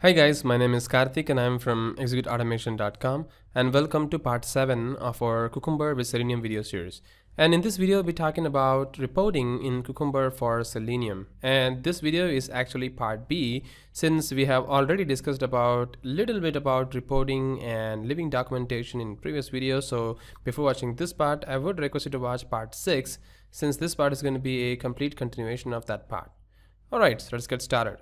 Hi guys, my name is Karthik and I'm from executeautomation.com and welcome to part 7 of our Cucumber with Selenium video series. And in this video, we'll be talking about reporting in Cucumber for Selenium. And this video is actually part B, since we have already discussed about little bit about reporting and living documentation in previous videos. So before watching this part, I would request you to watch part 6, since this part is going to be a complete continuation of that part. Alright, so let's get started.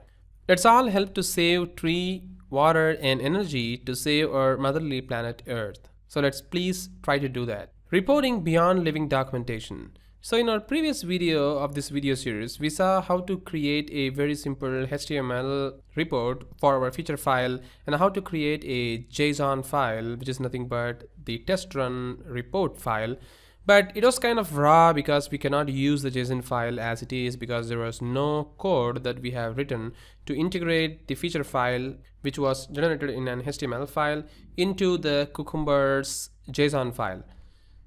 Let's all help to save tree, water and energy to save our motherly planet Earth. So let's please try to do that. Reporting beyond living documentation. So in our previous video of this video series, we saw how to create a very simple HTML report for our feature file and how to create a JSON file, which is nothing but the test run report file. But it was kind of raw because we cannot use the JSON file as it is because there was no code that we have written to integrate the feature file, which was generated in an HTML file, into the Cucumber's JSON file.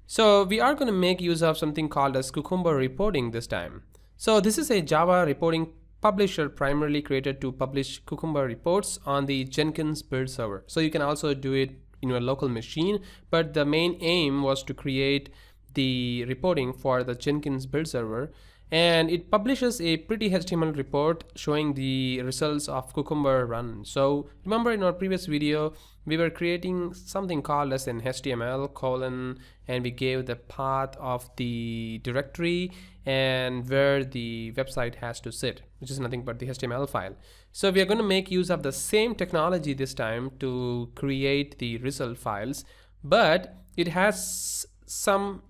So we are going to make use of something called as Cucumber reporting this time. So this is a Java reporting publisher primarily created to publish Cucumber reports on the Jenkins build server. So you can also do it in your local machine, but the main aim was to create the reporting for the Jenkins build server, and it publishes a pretty HTML report showing the results of Cucumber run. So remember in our previous video we were creating something called as an HTML colon, and we gave the path of the directory and where the website has to sit, which is nothing but the HTML file. So we are going to make use of the same technology this time to create the result files, but it has some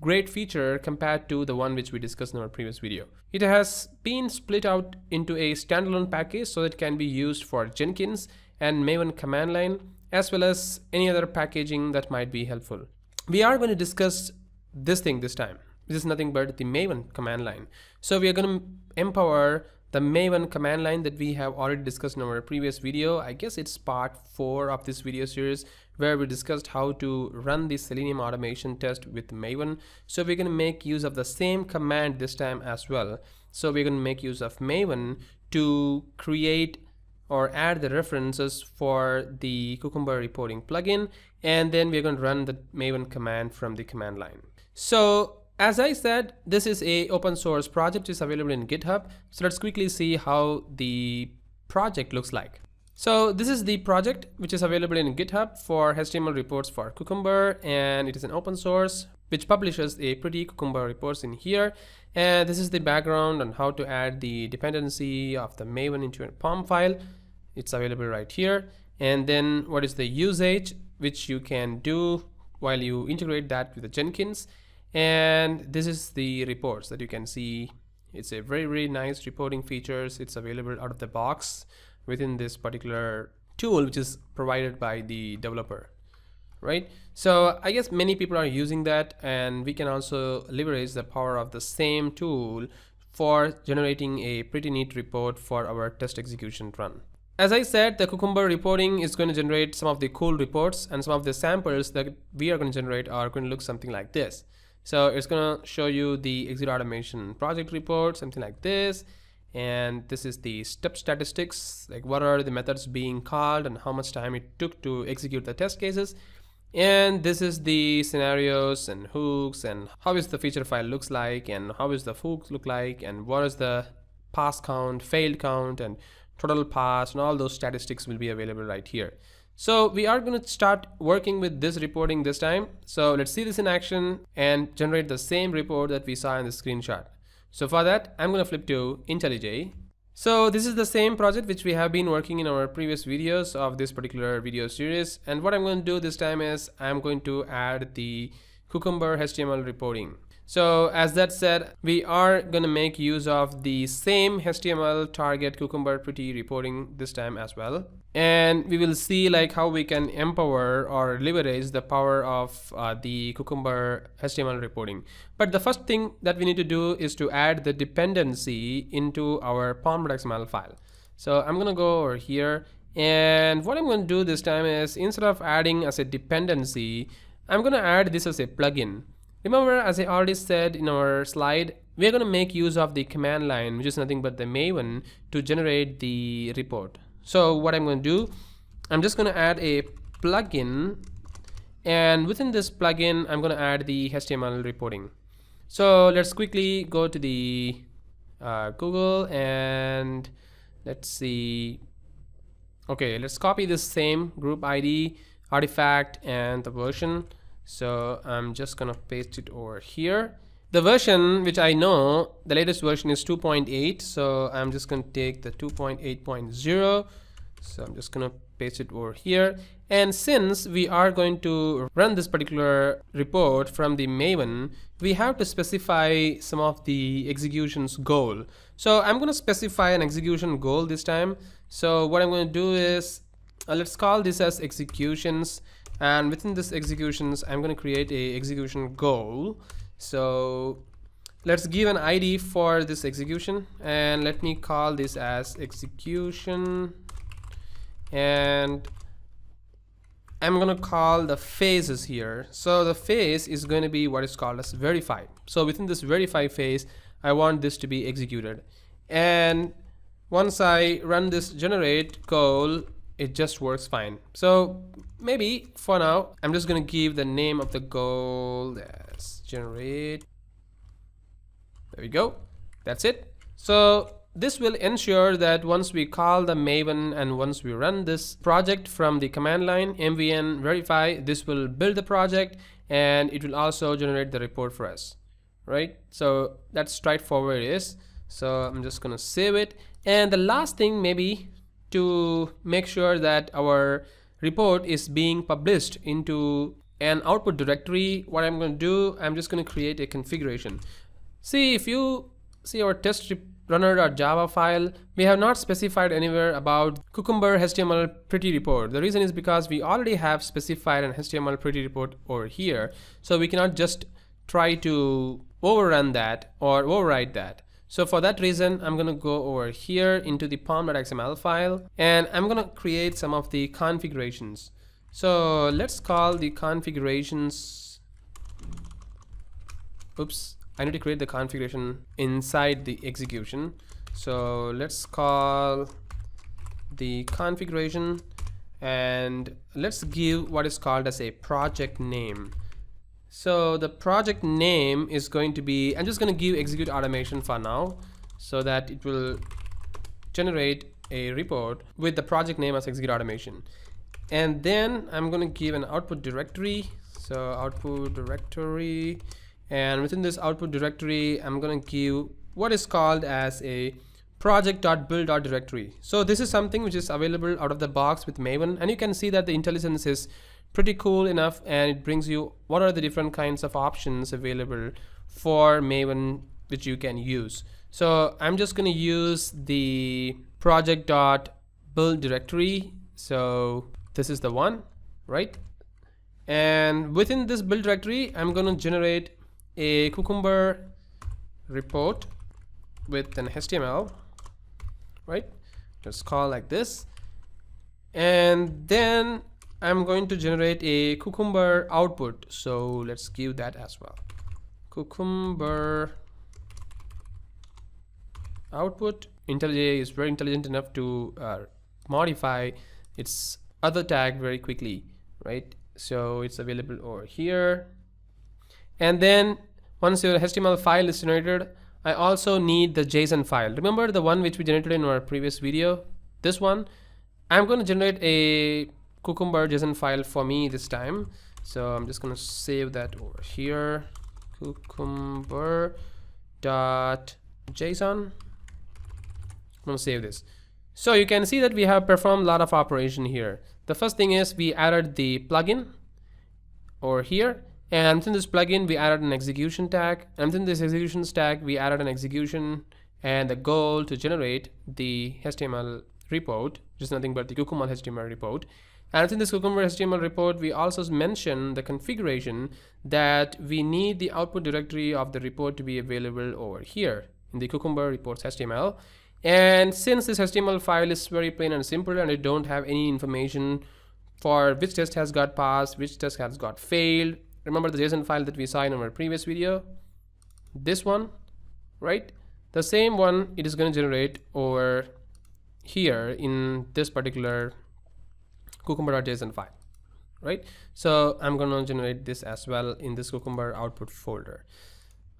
great feature compared to the one which we discussed in our previous video. It has been split out into a standalone package so it can be used for Jenkins and Maven command line, as well as any other packaging that might be helpful. We are going to discuss this thing this time. This is nothing but the Maven command line. So we are going to empower the Maven command line that we have already discussed in our previous video. I guess it's part 4 of this video series, where we discussed how to run the Selenium automation test with Maven. So we're going to make use of the same command this time as well. So we're going to make use of Maven to create or add the references for the Cucumber reporting plugin, and then we're going to run the Maven command from the command line. So as I said, this is a open source project, is available in GitHub. So let's quickly see how the project looks like. So this is the project which is available in GitHub for HTML reports for Cucumber, and it is an open source which publishes a pretty Cucumber reports in here. And this is the background on how to add the dependency of the Maven into a POM file. It's available right here. And then what is the usage which you can do while you integrate that with the Jenkins. And this is the reports that you can see. It's a very nice reporting features. It's available out of the box within this particular tool, which is provided by the developer, right? So I guess many people are using that, and we can also leverage the power of the same tool for generating a pretty neat report for our test execution run. As I said, the Cucumber reporting is going to generate some of the cool reports, and some of the samples that we are going to generate are going to look something like this. So it's going to show you the execute automation project report, something like this. And this is the step statistics, like what are the methods being called and how much time it took to execute the test cases. And this is the scenarios and hooks, and how is the feature file looks like, and how is the hooks look like, and what is the pass count, failed count, and total pass, and all those statistics will be available right here. So we are going to start working with this reporting this time. So let's see this in action and generate the same report that we saw in the screenshot. So for that, I'm going to flip to IntelliJ. So this is the same project which we have been working in our previous videos of this particular video series. And what I'm going to do this time is I'm going to add the Cucumber HTML reporting. So as that said, we are going to make use of the same HTML target Cucumber pretty reporting this time as well. And we will see like how we can empower or leverage the power of the Cucumber HTML reporting. But the first thing that we need to do is to add the dependency into our pom.xml file. So I'm going to go over here, and what I'm going to do this time is, instead of adding as a dependency, I'm going to add this as a plugin. Remember, as I already said in our slide, we're going to make use of the command line, which is nothing but the Maven, to generate the report. So what I'm going to do, I'm just going to add a plugin, and within this plugin I'm going to add the HTML reporting. So let's quickly go to the Google, and let's see. Okay, let's copy this same group ID, artifact, and the version. So I'm just gonna paste it over here. The version which I know, the latest version is 2.8, so I'm just gonna take the 2.8.0. so I'm just gonna paste it over here. And since we are going to run this particular report from the Maven, we have to specify some of the execution's goal. So I'm going to specify an execution goal this time. So what I'm going to do is let's call this as executions, and within this executions I'm going to create a execution goal. So let's give an ID for this execution, and let me call this as execution, and I'm gonna call the phases here. So the phase is going to be what is called as verify. So within this verify phase, I want this to be executed, and once I run this generate goal, it just works fine. So maybe for now I'm just gonna give the name of the goal as generate. There we go, that's it. So this will ensure that once we call the Maven and once we run this project from the command line mvn verify, this will build the project and it will also generate the report for us, right? So that's straightforward it is. So I'm just gonna save it, and the last thing, maybe to make sure that our report is being published into an output directory, what I'm going to do, I'm just going to create a configuration. See, if you see our test runner.java file, we have not specified anywhere about Cucumber HTML pretty report. The reason is because we already have specified an HTML pretty report over here, so we cannot just try to overrun that or override that. So for that reason, I'm going to go over here into the pom.xml file, and I'm going to create some of the configurations. So let's call the configurations. Oops, I need to create the configuration inside the execution. So let's call the configuration, and let's give what is called as a project name. So the project name is going to be, I'm just going to give execute automation for now, so that it will generate a report with the project name as execute automation. And then I'm going to give an output directory. So output directory, and within this output directory, I'm going to give what is called as a project.build.directory. So this is something which is available out of the box with Maven, and you can see that the IntelliSense is pretty cool enough, and it brings you what are the different kinds of options available for Maven which you can use. So I'm just going to use the project.build directory. So this is the one, right? And within this build directory, I'm going to generate a Cucumber report with an HTML, right? Just call like this, and then I'm going to generate a Cucumber output. So let's give that as well. Cucumber output. IntelliJ is very intelligent enough to modify its other tag very quickly, right? So it's available over here. And then once your HTML file is generated, I also need the JSON file. Remember the one which we generated in our previous video? This one. I'm going to generate a Cucumber JSON file for me this time. So I'm just going to save that over here. Cucumber.json. I'm going to save this. So you can see that we have performed a lot of operation here. The first thing is we added the plugin over here, and within this plugin we added an execution tag, and within this execution tag we added an execution and the goal to generate the HTML report, which is nothing but the Cucumber HTML report. And within this Cucumber HTML report, we also mention the configuration that we need the output directory of the report to be available over here in the Cucumber reports HTML. And since this HTML file is very plain and simple, and it don't have any information for which test has got passed, which test has got failed. Remember the JSON file that we saw in our previous video? This one, right? The same one it is going to generate over here in this particular cucumber.json file, right? So I'm gonna generate this as well in this cucumber output folder.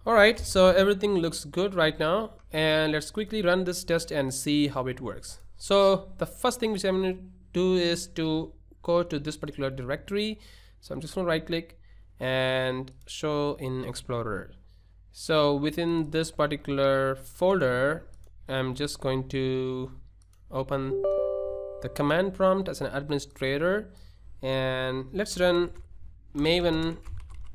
All right, so everything looks good right now, and let's quickly run this test and see how it works. So the first thing which I'm going to do is to go to this particular directory. So I'm just going to right click and show in Explorer. So within this particular folder, I'm just going to open the command prompt as an administrator, and let's run maven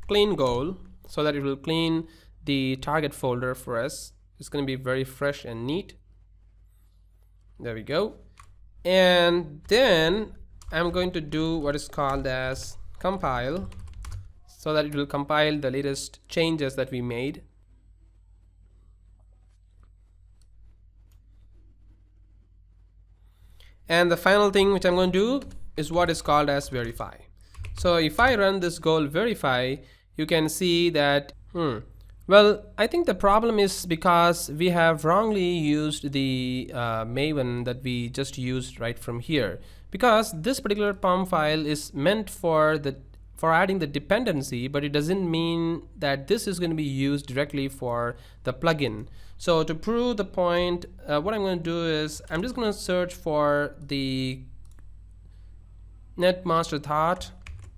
clean goal so that it will clean the target folder for us. It's going to be very fresh and neat. There we go. And then I'm going to do what is called as compile, so that it will compile the latest changes that we made. And the final thing which I'm going to do is what is called as verify. So if I run this goal verify, you can see that well, I think the problem is because we have wrongly used the maven that we just used right from here, because this particular POM file is meant for adding the dependency, but it doesn't mean that this is going to be used directly for the plugin. So to prove the point, what I'm going to do is I'm just going to search for the net master thought.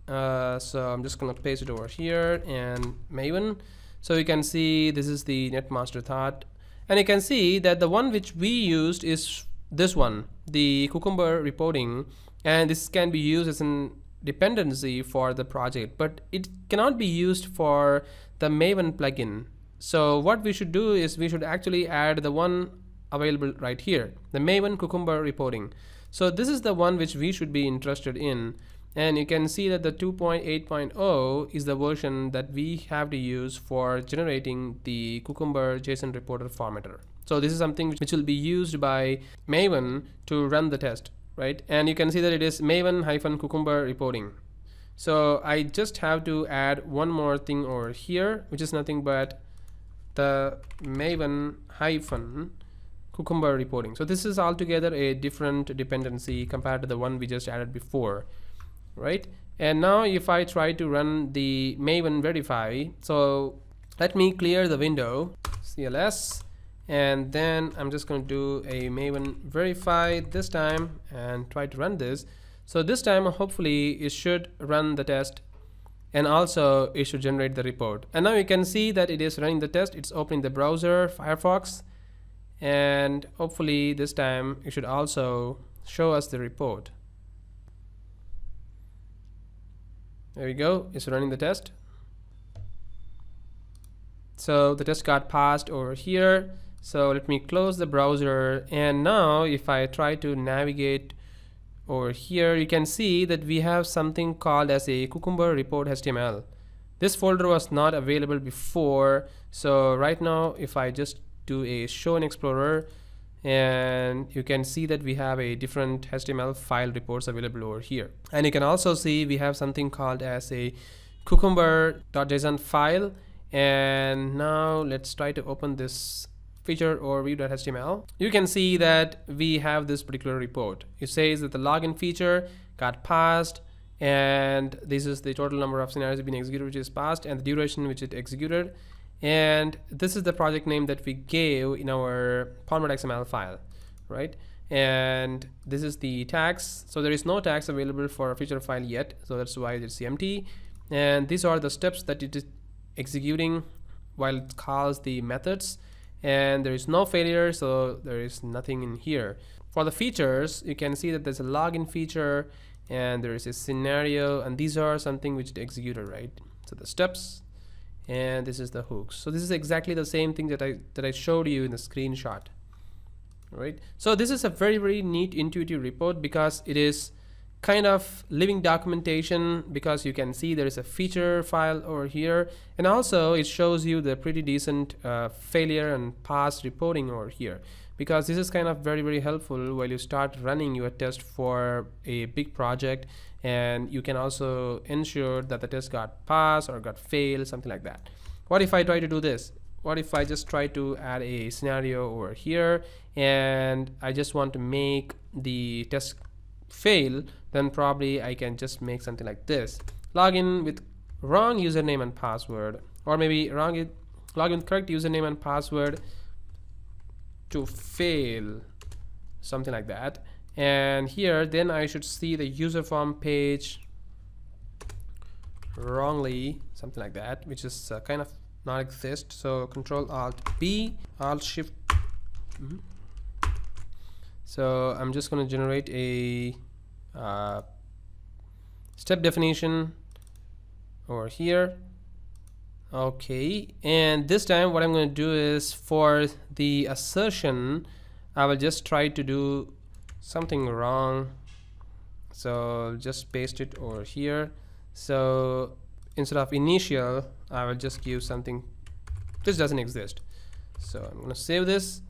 So I'm just going to paste it over here and maven. So you can see this is the net master thought, and you can see that the one which we used is this one, the cucumber reporting, and this can be used as an dependency for the project, but it cannot be used for the maven plugin. So what we should do is we should actually add the one available right here, the maven cucumber reporting. So this is the one which we should be interested in. And you can see that the 2.8.0 is the version that we have to use for generating the Cucumber JSON reporter formatter. So this is something which will be used by Maven to run the test, right? And you can see that it is maven-cucumber reporting. So I just have to add one more thing over here, which is nothing but the maven-cucumber reporting. So this is altogether a different dependency compared to the one we just added before, right? And now if I try to run the maven verify, so let me clear the window, CLS, and then I'm just going to do a maven verify this time and try to run this. So this time hopefully it should run the test, and also it should generate the report. And now you can see that it is running the test. It's opening the browser Firefox, and hopefully this time it should also show us the report. There we go, it's running the test. So the test got passed over here. So let me close the browser, and now if I try to navigate over here, you can see that we have something called as a cucumber report HTML. This folder was not available before. So right now if I just do a show in Explorer, and you can see that we have a different HTML file reports available over here. And you can also see we have something called as a cucumber.json file. And now let's try to open this feature or view.html. You can see that we have this particular report. It says that the login feature got passed, and this is the total number of scenarios being executed which is passed, and the duration which it executed. And this is the project name that we gave in our pom.xml file, right? And this is the tags. So there is no tags available for a feature file yet, so that's why it's empty. And these are the steps that it is executing while it calls the methods, and there is no failure, so there is nothing in here. For the features, you can see that there's a login feature and there is a scenario, and these are something which it executed, right? So the steps, and this is the hooks. So this is exactly the same thing that I showed you in the screenshot, right? So this is a very, very neat intuitive report because it is kind of living documentation, because you can see there is a feature file over here, and also it shows you the pretty decent failure and pass reporting over here, because this is kind of very, very helpful while you start running your test for a big project, and you can also ensure that the test got passed or got failed, something like that. What if I try to do this? what if I just try to add a scenario over here and I just want to make the test fail, then probably I can just make something like this: login with wrong username and password, or maybe login with correct username and password to fail, something like that. And here then I should see the user form page wrongly, something like that, which is kind of not exist. So Control Alt B, Alt Shift. So I'm just going to generate a step definition over here. Okay, and this time what I'm going to do is, for the assertion I will just try to do something wrong, so just paste it over here. So instead of initial I will just give something, this doesn't exist. So I'm going to save this.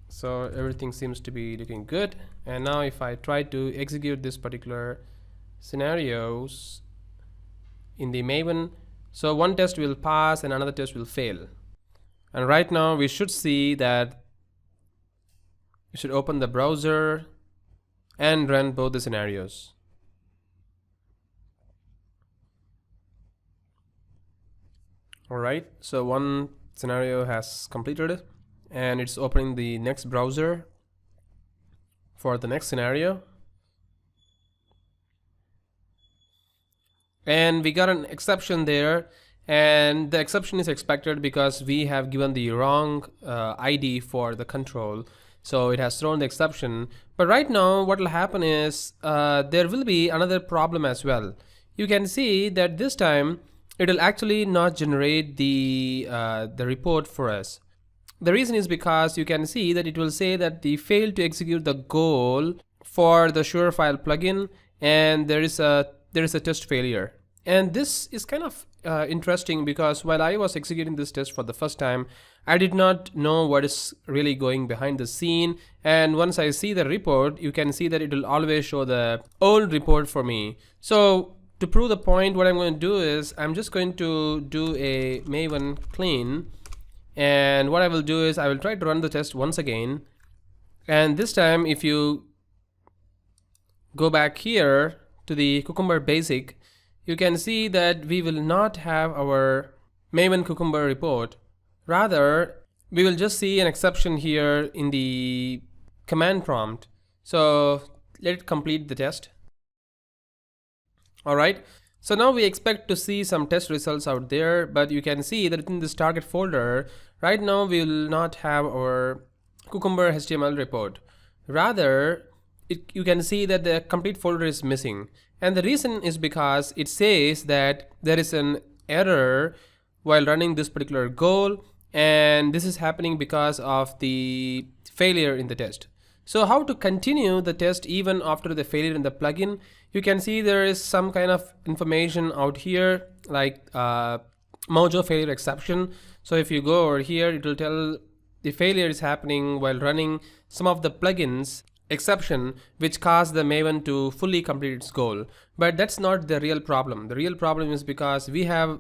So everything seems to be looking good, and now if I try to execute this particular scenarios in the Maven, so one test will pass and another test will fail. And right now we should see that you should open the browser and run both the scenarios. Alright, so one scenario has completed and it's opening the next browser for the next scenario. And we got an exception there, and the exception is expected because we have given the wrong ID for the control, so it has thrown the exception. But right now what will happen is there will be another problem as well. You can see that this time it will actually not generate the report for us. The reason is because you can see that it will say that they failed to execute the goal for the Surefire plugin, and there is a test failure. And this is kind of interesting, because while I was executing this test for the first time, I did not know what is really going behind the scene. And once I see the report, you can see that it will always show the old report for me. So to prove the point, what I'm going to do is I'm just going to do a Maven clean, and what I will do is I will try to run the test once again. And this time if you go back here to the Cucumber basic, you can see that we will not have our Maven Cucumber report. Rather, we will just see an exception here in the command prompt. So let it complete the test. Alright, so now we expect to see some test results out there, but you can see that in this target folder, right now we will not have our Cucumber HTML report. Rather, you can see that the complete folder is missing. And the reason is because it says that there is an error while running this particular goal, and this is happening because of the failure in the test. So how to continue the test even after the failure in the plugin? You can see there is some kind of information out here, like Mojo failure exception. So if you go over here, it will tell the failure is happening while running some of the plugins exception, which caused the Maven to fully complete its goal. But that's not the real problem. The real problem is because we have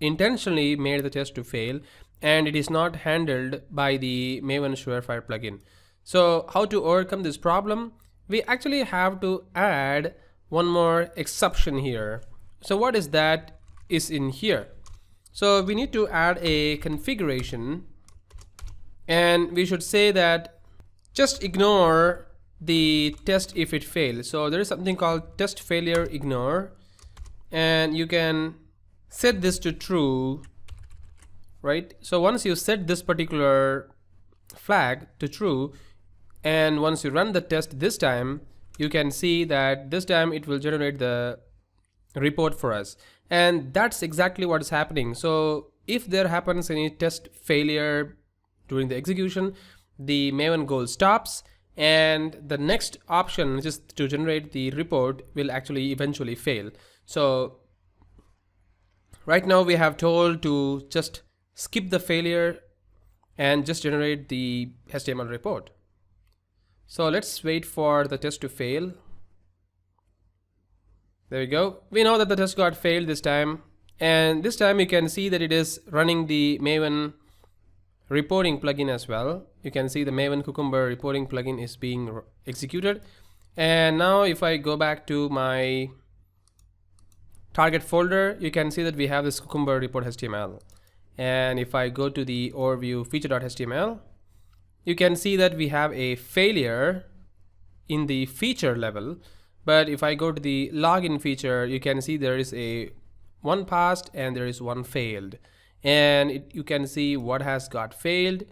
intentionally made the test to fail, and it is not handled by the Maven Surefire plugin. So how to overcome this problem? We actually have to add one more exception here. So what is that is in here. So we need to add a configuration, and we should say that just ignore the test if it fails. So there is something called test failure ignore, and you can set this to true, right? So once you set this particular flag to true, and once you run the test this time, you can see that this time it will generate the report for us. And that's exactly what is happening. So if there happens any test failure during the execution, the Maven goal stops, and the next option, which is to generate the report, will actually eventually fail. So right now we have told to just skip the failure and just generate the HTML report. So let's wait for the test to fail. There we go. We know that the test got failed this time. And this time you can see that it is running the Maven reporting plugin as well. You can see the Maven Cucumber reporting plugin is being executed. And now if I go back to my target folder, you can see that we have this Cucumber report HTML. And if I go to the overview feature.html, you can see that we have a failure in the feature level. But if I go to the login feature, you can see there is a one passed and there is one failed. And you can see what has got failed.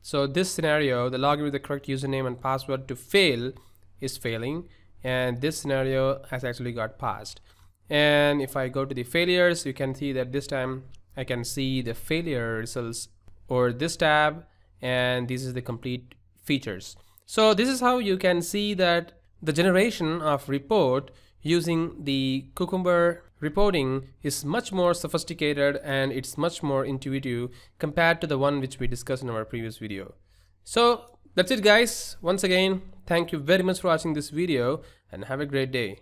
So this scenario, the login with the correct username and password to fail is failing. And this scenario has actually got passed. And if I go to the failures, you can see that this time I can see the failure results over this tab, and this is the complete features. So this is how you can see that the generation of report using the Cucumber reporting is much more sophisticated and it's much more intuitive compared to the one which we discussed in our previous video. So that's it guys. Once again, thank you very much for watching this video and have a great day.